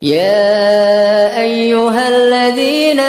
يا أيها الذين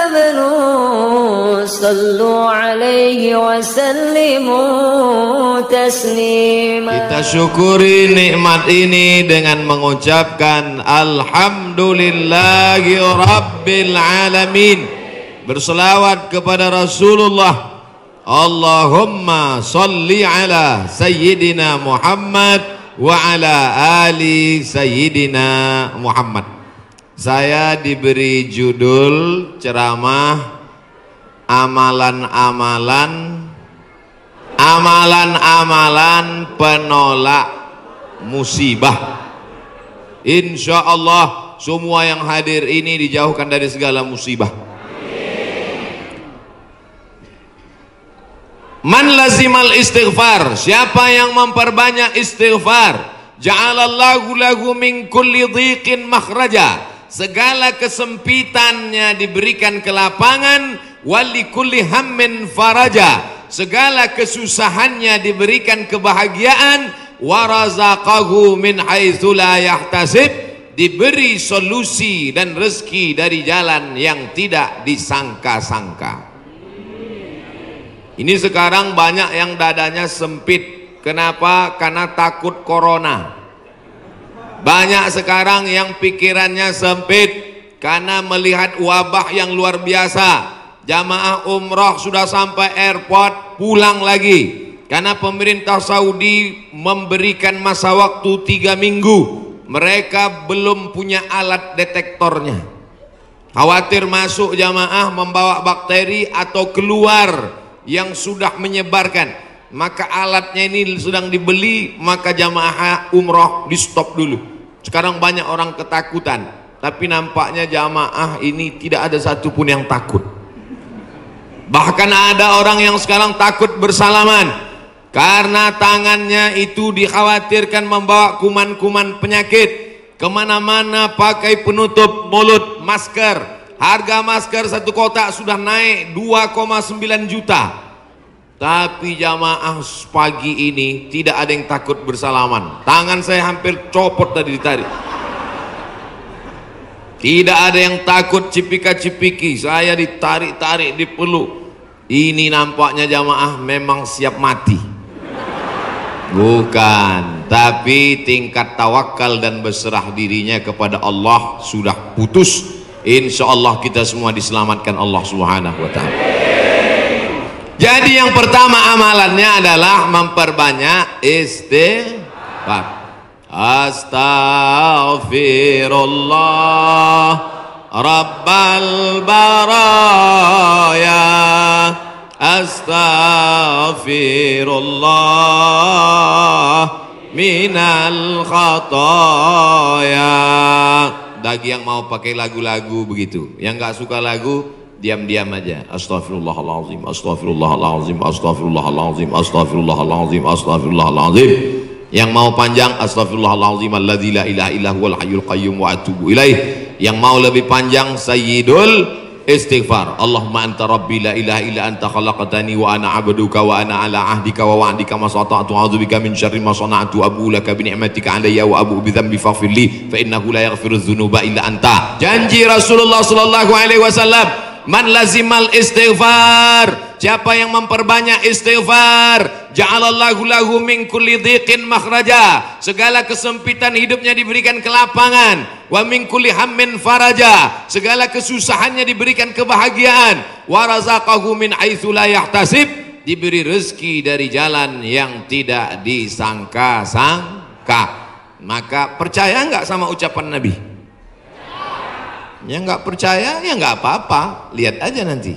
آمنوا صلوا عليه وسلموا تسليما. Kita syukuri nikmat ini dengan mengucapkan alhamdulillahi rabbil alamin. Berselawat kepada Rasulullah. Allahumma salli ala sayyidina Muhammad wa ala ali sayyidina Muhammad. Saya diberi judul ceramah amalan penolak musibah. Insya Allah semua yang hadir ini dijauhkan dari segala musibah. Man lazimal istighfar, siapa yang memperbanyak istighfar, ja'alallahu lahu min kulli dhiqin makhraja, segala kesempitannya diberikan kelapangan, wali kulli hammin faraja, segala kesusahannya diberikan kebahagiaan, warazaqahu min haitsu la yahtasib, diberi solusi dan rezeki dari jalan yang tidak disangka-sangka. Ini sekarang banyak yang dadanya sempit. Kenapa? Karena takut corona. Banyak sekarang yang pikirannya sempit karena melihat wabah yang luar biasa. Jamaah umrah sudah sampai airport pulang lagi karena pemerintah Saudi memberikan masa waktu 3 minggu. Mereka belum punya alat detektornya. Khawatir masuk jamaah membawa bakteri atau keluar yang sudah menyebarkan, maka alatnya ini sedang dibeli, maka jamaah umrah di stop dulu. Sekarang banyak orang ketakutan, tapi nampaknya jamaah ini tidak ada satupun yang takut. Bahkan ada orang yang sekarang takut bersalaman karena tangannya itu dikhawatirkan membawa kuman-kuman penyakit. Kemana-mana pakai penutup mulut, masker. Harga masker satu kotak sudah naik 2,9 juta. Tapi jamaah pagi ini tidak ada yang takut bersalaman. Tangan saya hampir copot tadi ditarik. Tidak ada yang takut cipika-cipiki. Saya ditarik-tarik, dipeluk. Ini nampaknya jamaah memang siap mati. Bukan, tapi tingkat tawakal dan berserah dirinya kepada Allah sudah putus. Insya Allah kita semua diselamatkan Allah Subhanahu wa ta'ala. Jadi yang pertama amalannya adalah memperbanyak istighfar. Astaghfirullah Rabbal baraya, astaghfirullah minal khataya. Bagi yang mau pakai lagu-lagu begitu, yang nggak suka lagu diam-diam aja. Astaghfirullahaladzim, astaghfirullahaladzim, astaghfirullahaladzim, astaghfirullahaladzim, astaghfirullahaladzim. Yang mau panjang, astaghfirullahaladzim alladzi la ilaha illa huwal hayyul qayyum wa atubu ilaih. Yang mau lebih panjang, sayyidul istighfar. Allahumma anta rabbi la ilaha illa anta khalaqtani wa ana abduka wa ana ala ahdika wa wa'dika ma sata'tu a'udzubika min syarri ma sana'tu abu laka bi ni'matika alayya wa abu bi dhanbi faghfir li fa innahu la yaghfiru dzunuba illa anta. Janji Rasulullah sallallahu alaihi wasallam, man lazimal istighfar, siapa yang memperbanyak istighfar, ja'alallahu lahu min kulli dhiqin makhraja, segala kesempitan hidupnya diberikan kelapangan, wa min kulli hammin faraja, segala kesusahannya diberikan kebahagiaan, wa razaqahu min haitsu la yahtasib, diberi rezeki dari jalan yang tidak disangka-sangka. Maka percaya enggak sama ucapan Nabi? Yang nggak percaya ya nggak apa-apa, lihat aja nanti.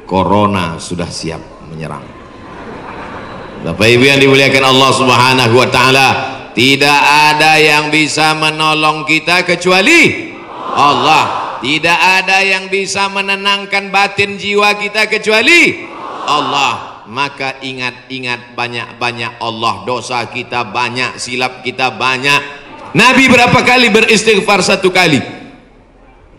Corona sudah siap menyerang. Bapak Ibu yang dimuliakan Allah Subhanahu wa ta'ala, tidak ada yang bisa menolong kita kecuali Allah. Tidak ada yang bisa menenangkan batin jiwa kita kecuali Allah. Maka ingat-ingat banyak-banyak Allah. Dosa kita banyak, silap kita banyak. Nabi berapa kali beristighfar? 1 kali.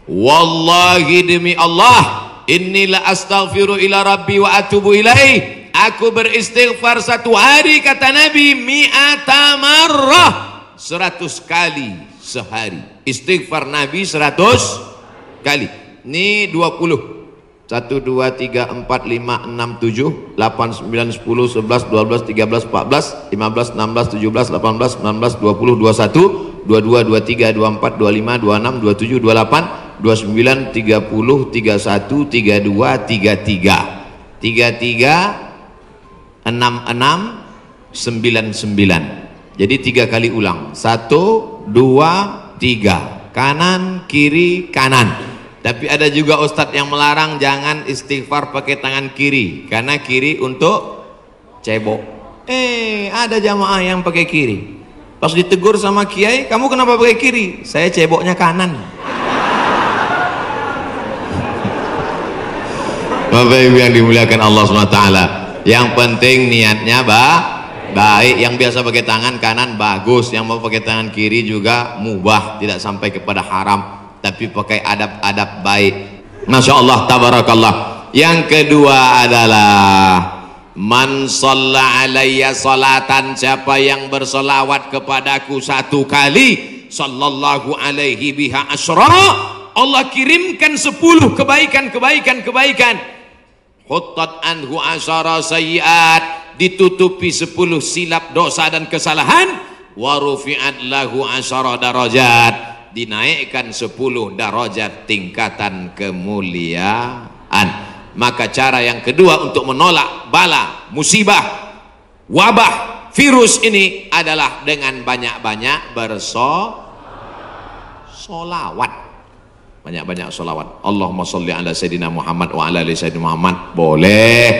Wallahi demi Allah, innila astaghfiru ila rabbi wa atubu ilaih. Aku beristighfar 1 hari, kata Nabi, mi'ata marrah, 100 kali sehari. Istighfar Nabi 100 kali. Ini 20. 1, 2, 3, 4, 5, 6, 7, 8, 9, 10, 11, 12, 13, 14, 15, 16, 17, 18, 19, 20, 21, 22, 23, 24, 25, 26, 27, 28, 29, 30, 31, 32, 33, 33, 66, 99. Jadi 3 kali ulang. 1, 2, 3. Kanan, kiri, kanan. Tapi ada juga ustadz yang melarang jangan istighfar pakai tangan kiri, karena kiri untuk cebok. Ada jamaah yang pakai kiri. Pas ditegur sama kiai, kamu kenapa pakai kiri? Saya ceboknya kanan. Bapak Ibu yang dimuliakan Allah SWT, yang penting niatnya baik. Yang biasa pakai tangan kanan bagus, yang mau pakai tangan kiri juga mubah, tidak sampai kepada haram, tapi pakai adab-adab baik. Masya Allah, tabarakallah. Yang kedua adalah man shalla alayya salatan, siapa yang bersolawat kepadaku 1 kali, sallallahu alaihi biha asyra, Allah kirimkan 10 kebaikan. Huttat anhu asyara sayyiat, ditutupi 10 silap dosa dan kesalahan. Wa rufi'at lahu asyara darajat, dinaikkan 10 darajat tingkatan kemuliaan. Maka cara yang kedua untuk menolak bala, musibah, wabah, virus ini adalah dengan banyak-banyak bersolawat. Banyak-banyak solawat. Allahumma sholli ala sayyidina Muhammad wa ala ali sayyidina Muhammad. Boleh.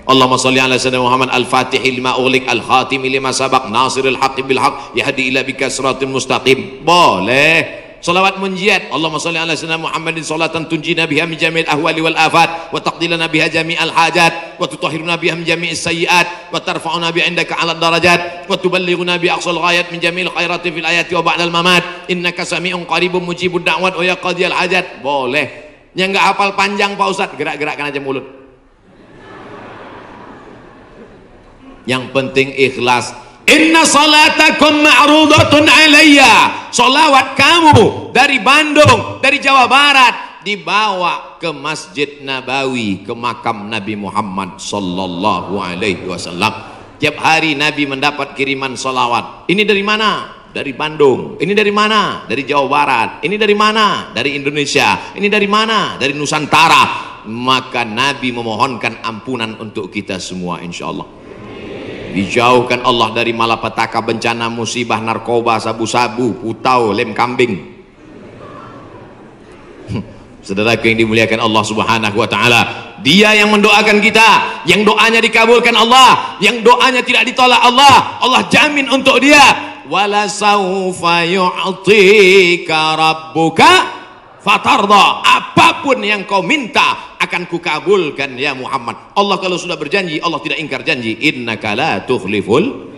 Allahumma sholli ala sayyidina Muhammad al-Fatih lima ughliq al-Khatim lima sabaq nasiril haqqi bil haqq yahdi ila bika siratal mustaqim. Boleh. Salawat munjiat. Allahumma sholli ala sayyidina Muhammadin salatan tunjina biha min jami'il ahwali wal afat wa taqdilana biha jami'al hajat wa tutahhiruna biha min jami'is sayyiat wa tarfa'una bi 'indaka 'ala darajat wa tuballighuna bi aqsal ghayat min jami'il khairati fil ayati wa ba'dal mamat innaka sami'un qaribun mujibud da'wat wa ya qadiyal hajat. Boleh. Yang enggak hafal panjang Pak Ustaz, gerak-gerakkan aja mulut. Yang penting ikhlas. Inna salatakum ma'rudatun alayya, salawat kamu dari Bandung, dari Jawa Barat dibawa ke Masjid Nabawi, ke makam Nabi Muhammad sallallahu alaihi wasallam. Tiap hari Nabi mendapat kiriman salawat. Ini dari mana? Dari Bandung. Ini dari mana? Dari Jawa Barat. Ini dari mana? Dari Indonesia. Ini dari mana? Dari Nusantara. Maka Nabi memohonkan ampunan untuk kita semua insyaallah. Dijauhkan Allah dari malapetaka, bencana, musibah, narkoba, sabu-sabu, putau, lem kambing. Saudaraku yang dimuliakan Allah Subhanahu wa taala, Dia yang mendoakan kita, yang doanya dikabulkan Allah, yang doanya tidak ditolak Allah, Allah jamin untuk dia. Wala saufa yu'tika rabbuka fatarda, apapun yang kau minta akan kukabulkan ya Muhammad. Allah kalau sudah berjanji, Allah tidak ingkar janji. Innaka la tukhliful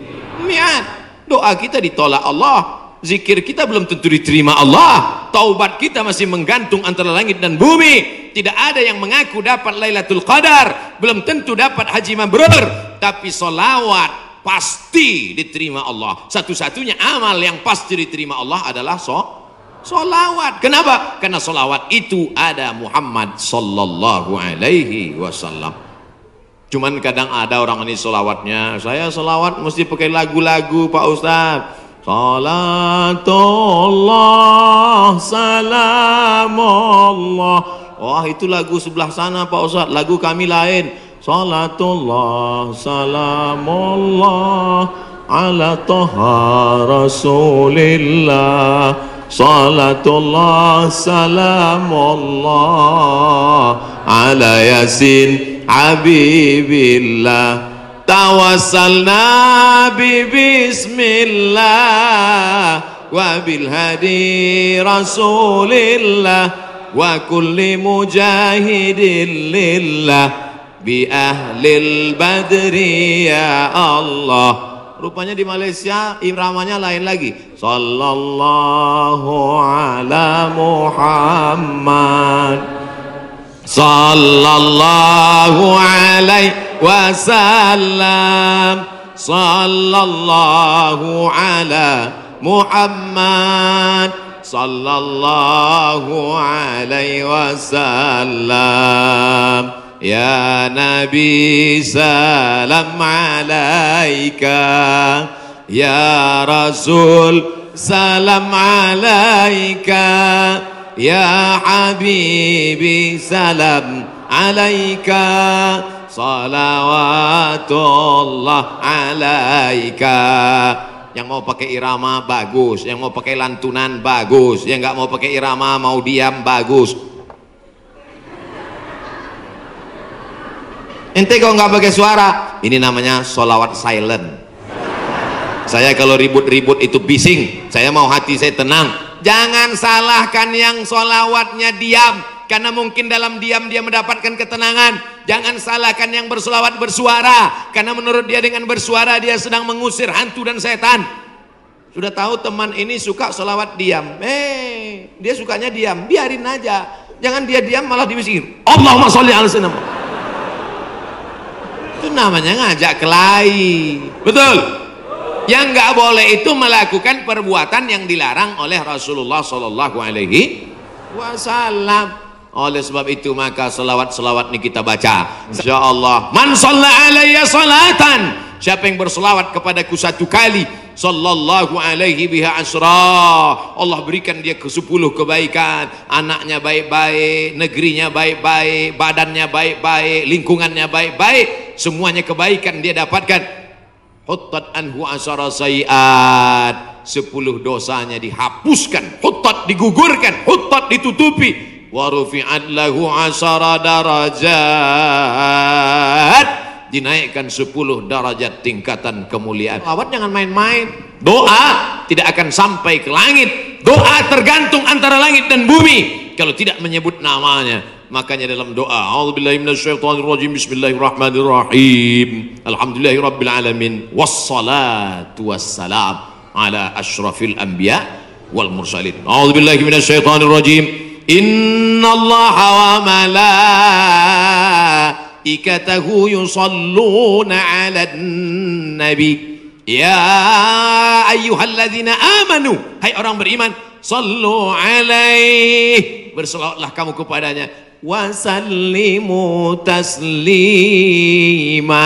mi'ad. Doa kita ditolak Allah, zikir kita belum tentu diterima Allah, taubat kita masih menggantung antara langit dan bumi. Tidak ada yang mengaku dapat Lailatul Qadar, belum tentu dapat haji mabrur, tapi solawat pasti diterima Allah. Satu-satunya amal yang pasti diterima Allah adalah solawat. Kenapa? Karena solawat itu ada Muhammad sallallahu alaihi wasallam. Cuman kadang ada orang ini solawatnya, saya solawat mesti pakai lagu-lagu Pak Ustaz. Salatullah salamullah. Wah, itu lagu sebelah sana Pak Ustaz, lagu kami lain. Salatullah salamullah ala toha rasulillah. Salatullah salamullah ala yasin habibillah. Tawassalna bi bismillah wa bil hadi rasulillah wa kulli mujahidin lillah bi ahlil badri ya Allah. Rupanya di Malaysia iramanya lain lagi. Sallallahu ala Muhammad, sallallahu alaihi wasallam, sallallahu ala Muhammad sallallahu alaihi wasallam. Ya Nabi salam alaika, ya Rasul salam alaika, ya Habibi salam alaika, salawatullah alaika. Yang mau pakai irama bagus, yang mau pakai lantunan bagus, yang nggak mau pakai irama mau diam bagus. Ente kalau nggak pakai suara, ini namanya sholawat silent. Saya kalau ribut-ribut itu bising, saya mau hati saya tenang. Jangan salahkan yang sholawatnya diam, karena mungkin dalam diam dia mendapatkan ketenangan. Jangan salahkan yang bersolawat bersuara, karena menurut dia dengan bersuara dia sedang mengusir hantu dan setan. Sudah tahu teman ini suka sholawat diam, dia sukanya diam, biarin aja. Jangan dia diam malah dibisir Allahumma sholli ala sayyidina. Itu namanya ngajak kelahi. Betul? Yang nggak boleh itu melakukan perbuatan yang dilarang oleh Rasulullah Sallallahu Alaihi Wasallam. Oleh sebab itu maka selawat-selawat ini kita baca. Insyaallah. Man shalla alayya salatan. Siapa yang berselawat kepadaku satu kali, sallallahu alaihi biha asra, Allah berikan dia ke-10 kebaikan. Anaknya baik-baik, negerinya baik-baik, badannya baik-baik, lingkungannya baik-baik, semuanya kebaikan dia dapatkan. Huttat anhu asara sayiat, 10 dosanya dihapuskan. Huttat digugurkan, huttat ditutupi. Wa rufi'at lahu asara darajat, dinaikkan 10 derajat tingkatan kemuliaan. Selawat jangan main-main. Doa tidak akan sampai ke langit. Doa tergantung antara langit dan bumi kalau tidak menyebut namanya. Makanya dalam doa, a'udzubillahi minasyaitonirrajim, bismillahirrahmanirrahim, alhamdulillahirabbil alamin, wassalatu wassalam ala asyrafil anbiya wal mursalin. A'udzubillahi minasyaitonirrajim, innallaha wa malaikatahu yusalluna 'alan nabi ya ayyuhalladzina amanu, hai orang beriman, sallu alaihi, berselawatlah kamu kepadanya, wasallimu taslima.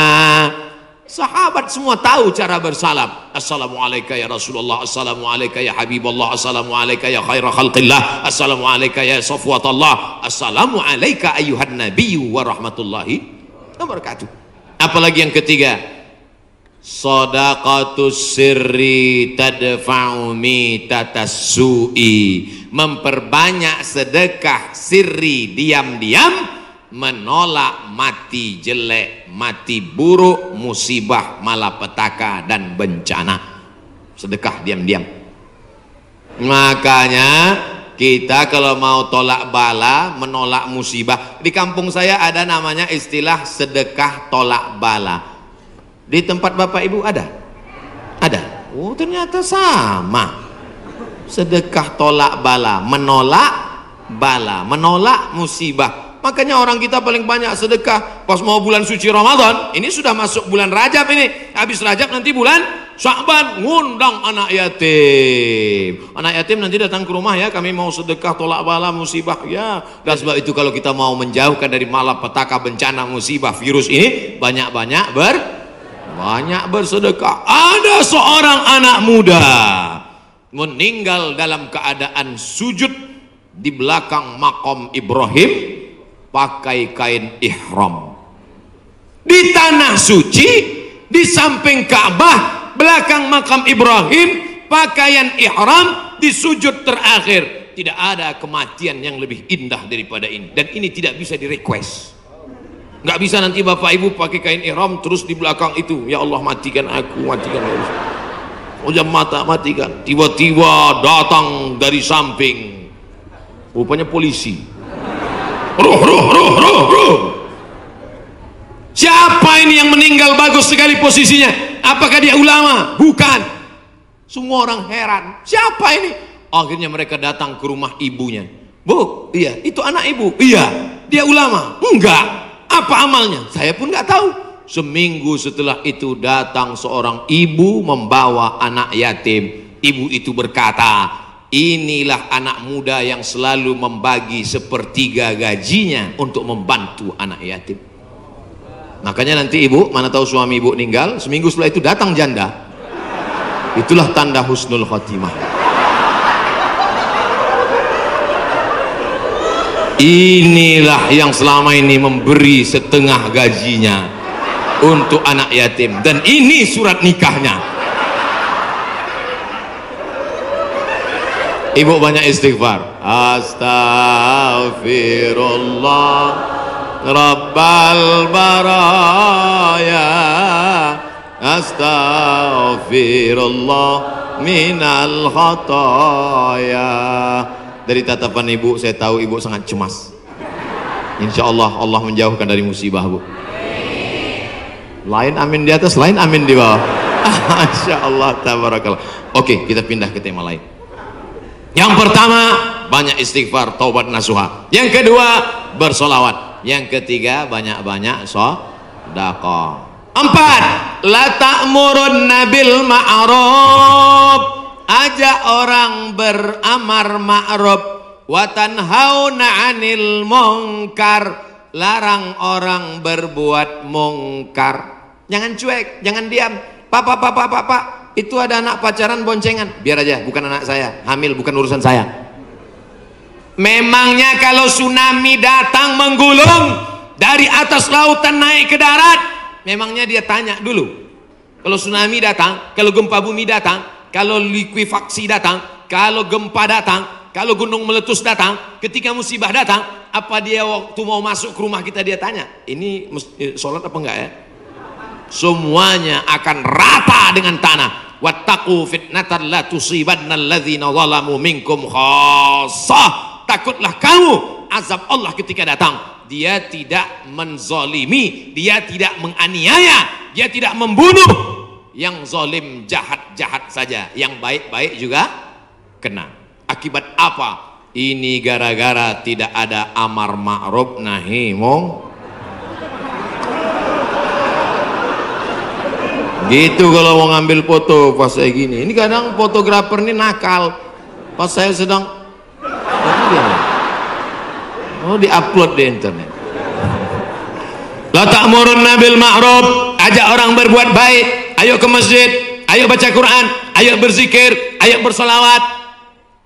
Sahabat semua tahu cara bersalam. Assalamualaikum ya Rasulullah, assalamualaikum ya Habiballah, assalamualaikum ya khaira khalqillah, assalamualaikum ya safwatallah, assalamualaikum ayuhan nabiyyu wa rahmatullahi wabarakatuh. Apalagi yang ketiga, shadaqatus sirri tadfa'u mitatas su'i, memperbanyak sedekah sirri, diam-diam, menolak mati jelek, mati buruk, musibah, malapetaka dan bencana. Sedekah diam-diam. Makanya kita kalau mau tolak bala, menolak musibah, di kampung saya ada namanya istilah sedekah tolak bala. Di tempat Bapak Ibu ada? Ada. Oh, ternyata sama. Sedekah tolak bala, menolak bala, menolak musibah. Makanya orang kita paling banyak sedekah pas mau bulan suci Ramadan. Ini sudah masuk bulan Rajab ini. Habis Rajab nanti bulan Sya'ban, ngundang anak yatim. Anak yatim nanti datang ke rumah ya, kami mau sedekah tolak bala musibah ya. Dan sebab itu kalau kita mau menjauhkan dari malapetaka, bencana, musibah, virus ini, banyak-banyak bersedekah. Ada seorang anak muda meninggal dalam keadaan sujud di belakang makam Ibrahim, pakai kain ihram di tanah suci, di samping Ka'bah, belakang makam Ibrahim, pakaian ihram, di sujud terakhir. Tidak ada kematian yang lebih indah daripada ini, dan ini tidak bisa di request. Nggak bisa nanti Bapak Ibu pakai kain ihram terus di belakang itu, ya Allah matikan aku, matikan aku, ujam mata matikan. Tiba-tiba datang dari samping, rupanya polisi. Ruh. Siapa ini yang meninggal bagus sekali posisinya? Apakah dia ulama? Bukan. Semua orang heran, siapa ini? Akhirnya mereka datang ke rumah ibunya. Bu, iya, itu anak ibu. Iya, dia ulama. Enggak. Apa amalnya? Saya pun nggak tahu. Seminggu setelah itu datang seorang ibu membawa anak yatim. Ibu itu berkata, inilah anak muda yang selalu membagi sepertiga gajinya untuk membantu anak yatim. Makanya nanti ibu, mana tahu suami ibu meninggal, seminggu setelah itu datang janda. Itulah tanda husnul khotimah. Inilah yang selama ini memberi setengah gajinya untuk anak yatim, dan ini surat nikahnya. Ibu banyak istighfar. Astaghfirullah Rabbal baraya, astaghfirullah minal khataya. Dari tatapan ibu saya tahu ibu sangat cemas. Insya Allah Allah menjauhkan dari musibah, Bu. Lain amin di atas, lain amin di bawah. Masya Allah, tabarakallah. Oke, kita pindah ke tema lain. Yang pertama, banyak istighfar, taubat nasuha. Yang kedua, bersolawat. Yang ketiga, banyak-banyak sedekah. 4, la ta'murunna bil ma'ruf, ajak orang beramar ma'ruf, wa tanhauna 'anil munkar, larang orang berbuat mungkar. Jangan cuek, jangan diam. Pak, itu ada anak pacaran boncengan, biar aja, bukan anak saya, hamil bukan urusan saya. Memangnya kalau tsunami datang menggulung dari atas lautan naik ke darat, memangnya dia tanya dulu? Kalau tsunami datang, kalau gempa bumi datang, kalau likuifaksi datang, kalau gempa datang, kalau gunung meletus datang, ketika musibah datang, apa dia waktu mau masuk ke rumah kita dia tanya, ini sholat apa enggak ya? Semuanya akan rata dengan tanah. Wattaqu fitnatan la tusibanna alladzina zalamu minkum khassah. Takutlah kamu azab Allah ketika datang. Dia tidak menzalimi, dia tidak menganiaya, dia tidak membunuh. Yang zalim jahat-jahat saja, yang baik-baik juga kena. Akibat apa? Ini gara-gara tidak ada amar ma'ruf nahi munkar. Gitu kalau mau ngambil foto pas saya gini. Ini kadang fotografer ini nakal. Pas saya sedang diupload di internet. La ta'murunna bil ma'ruf, ajak orang berbuat baik. Ayo ke masjid, ayo baca Quran, ayo berzikir, ayo bersolawat.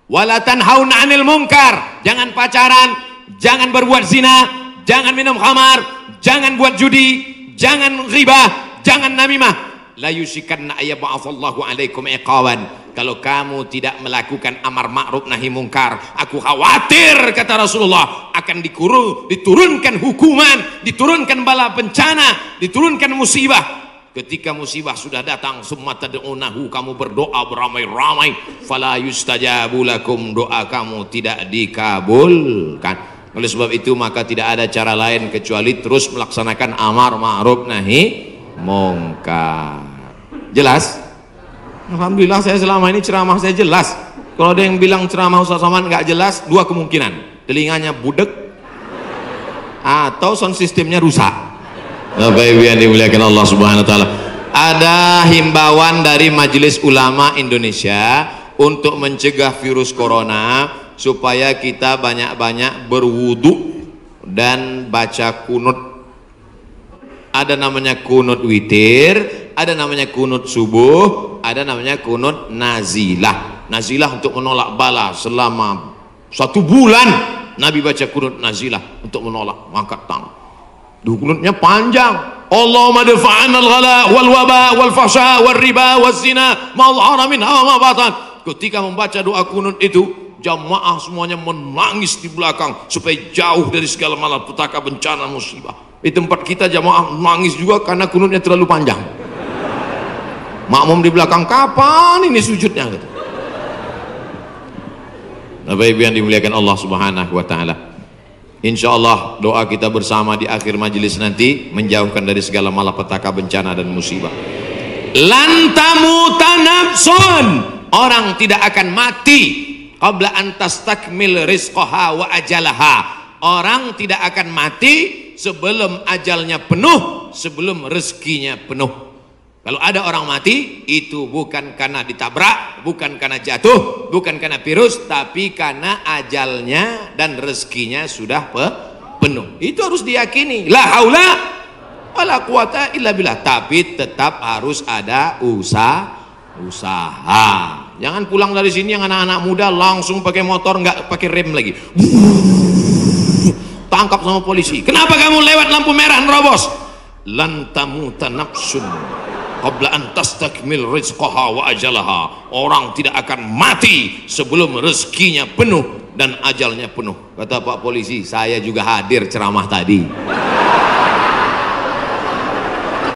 Wala tanhauna 'anil munkar, jangan pacaran, jangan berbuat zina, jangan minum khamar, jangan buat judi, jangan riba, jangan namimah. La yusikanna ayyab'atsallahu 'alaikum iqawan. Kalau kamu tidak melakukan amar ma'ruf nahi mungkar, aku khawatir, kata Rasulullah, akan diturunkan hukuman, diturunkan bala bencana, diturunkan musibah. Ketika musibah sudah datang, summa tad'unahu, kamu berdoa beramai-ramai, fala yustajabu lakum, doa kamu tidak dikabulkan. Oleh sebab itu maka tidak ada cara lain kecuali terus melaksanakan amar ma'ruf nahi mungkar. Jelas? Alhamdulillah saya selama ini ceramah saya jelas. Kalau ada yang bilang ceramah Ustaz Somad nggak jelas, dua kemungkinan: telinganya budek atau sound systemnya rusak. Bapak Ibu yang dimuliakan Allah Subhanahu wa taala, ada himbauan dari Majelis Ulama Indonesia untuk mencegah virus corona supaya kita banyak-banyak berwudu dan baca kunut. Ada namanya kunut witir, ada namanya kunut subuh, ada namanya kunut nazilah. Nazilah untuk menolak bala. Selama 1 bulan Nabi baca kunut nazilah untuk menolak, angkat tangan. Kunutnya panjang. Allahumma dafa'ana al-ghala wal waba wal fahsya wal riba wal zina ma dhahara minha wa ma batan. Ketika membaca doa kunut itu, jamaah semuanya menangis di belakang supaya jauh dari segala malapetaka, bencana, musibah. Di tempat kita jamaah nangis juga karena kunutnya terlalu panjang. Makmum di belakang, kapan ini sujudnya? Bapak Ibu yang dimuliakan Allah Subhanahu wa taala, insyaallah doa kita bersama di akhir majelis nanti menjauhkan dari segala malapetaka, bencana dan musibah. Lan tamuta nafsun, orang tidak akan mati qabla an tastakmil rizqaha wa ajalaha. Orang tidak akan mati sebelum ajalnya penuh, sebelum rezekinya penuh. Kalau ada orang mati, itu bukan karena ditabrak, bukan karena jatuh, bukan karena virus, tapi karena ajalnya dan rezekinya sudah penuh. Itu harus diyakini. La haula wala quwata illa billah. Tapi tetap harus ada usaha. Jangan pulang dari sini yang anak-anak muda langsung pakai motor, nggak pakai rem lagi. Tangkap sama polisi. Kenapa kamu lewat lampu merah nerobos? Lan tamuta nafsun qabla an tastakmil rizqaha wa ajalaha. Orang tidak akan mati sebelum rezekinya penuh dan ajalnya penuh. Kata Pak Polisi, saya juga hadir ceramah tadi.